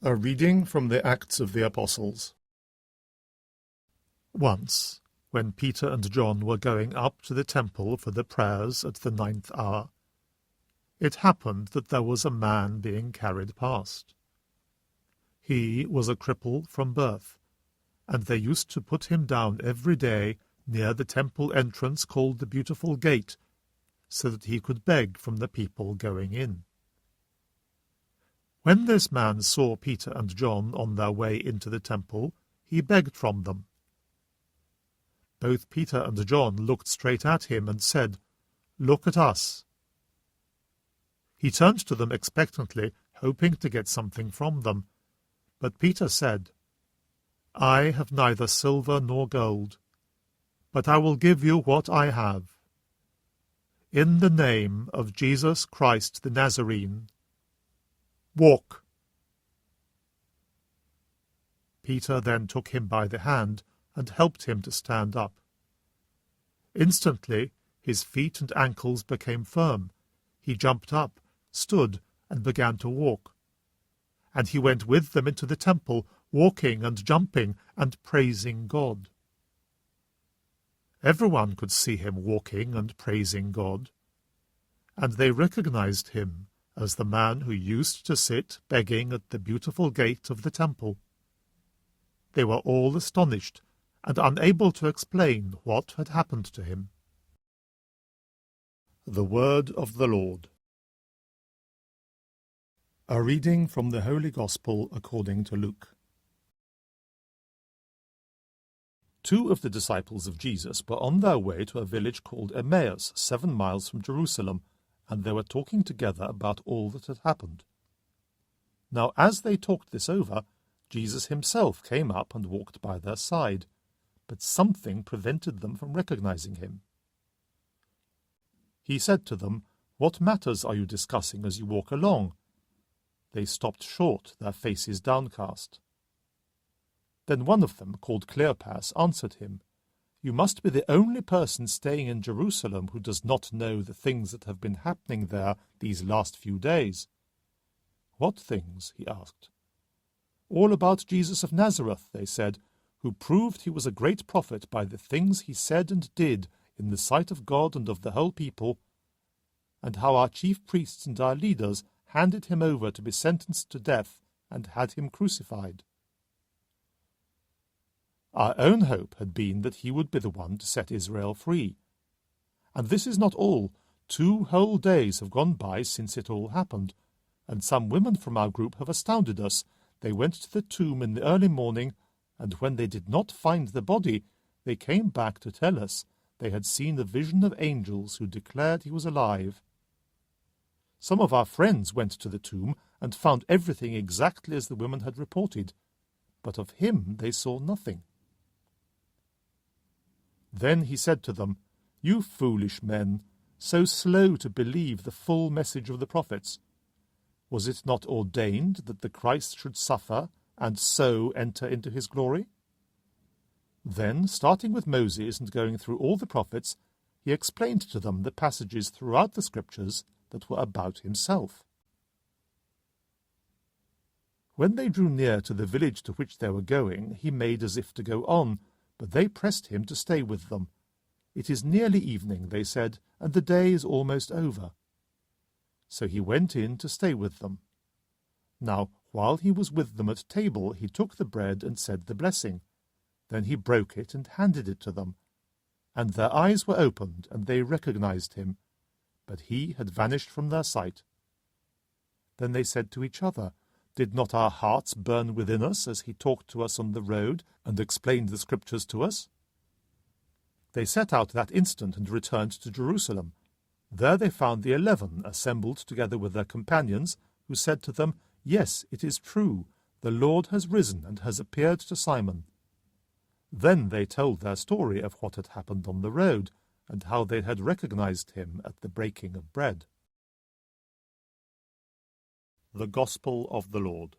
A reading from the Acts of the Apostles. Once, when Peter and John were going up to the temple for the prayers at the 9th hour, it happened that there was a man being carried past. He was a cripple from birth, and they used to put him down every day near the temple entrance called the Beautiful Gate, so that he could beg from the people going in. When this man saw Peter and John on their way into the temple, he begged from them. Both Peter and John looked straight at him and said, "Look at us." He turned to them expectantly, hoping to get something from them. But Peter said, "I have neither silver nor gold, but I will give you what I have. In the name of Jesus Christ the Nazarene, walk." Peter then took him by the hand and helped him to stand up. Instantly his feet and ankles became firm. He jumped up, stood, and began to walk. And he went with them into the temple, walking and jumping and praising God. Everyone could see him walking and praising God, and they recognized him as the man who used to sit begging at the Beautiful Gate of the temple. They were all astonished and unable to explain what had happened to him. The Word of the Lord. A reading from the Holy Gospel according to Luke. 2 of the disciples of Jesus were on their way to a village called Emmaus, 7 miles from Jerusalem, and they were talking together about all that had happened. Now as they talked this over, Jesus himself came up and walked by their side, but something prevented them from recognizing him. He said to them, "What matters are you discussing as you walk along?" They stopped short, their faces downcast. Then one of them, called Cleopas, answered him, "You must be the only person staying in Jerusalem who does not know the things that have been happening there these last few days." "What things?" he asked. "All about Jesus of Nazareth," they said, "who proved he was a great prophet by the things he said and did in the sight of God and of the whole people, and how our chief priests and our leaders handed him over to be sentenced to death and had him crucified. Our own hope had been that he would be the one to set Israel free. And this is not all. 2 whole days have gone by since it all happened, and some women from our group have astounded us. They went to the tomb in the early morning, and when they did not find the body, they came back to tell us they had seen a vision of angels who declared he was alive. Some of our friends went to the tomb and found everything exactly as the women had reported, but of him they saw nothing." Then he said to them, "You foolish men, so slow to believe the full message of the prophets. Was it not ordained that the Christ should suffer and so enter into his glory?" Then, starting with Moses and going through all the prophets, he explained to them the passages throughout the Scriptures that were about himself. When they drew near to the village to which they were going, he made as if to go on, but they pressed him to stay with them. "It is nearly evening," they said, "and the day is almost over." So he went in to stay with them. Now, while he was with them at table, he took the bread and said the blessing. Then he broke it and handed it to them. And their eyes were opened, and they recognized him, but he had vanished from their sight. Then they said to each other, "Did not our hearts burn within us as he talked to us on the road and explained the Scriptures to us?" They set out that instant and returned to Jerusalem. There they found the 11 assembled together with their companions, who said to them, "Yes, it is true, the Lord has risen and has appeared to Simon." Then they told their story of what had happened on the road, and how they had recognized him at the breaking of bread. The Gospel of the Lord.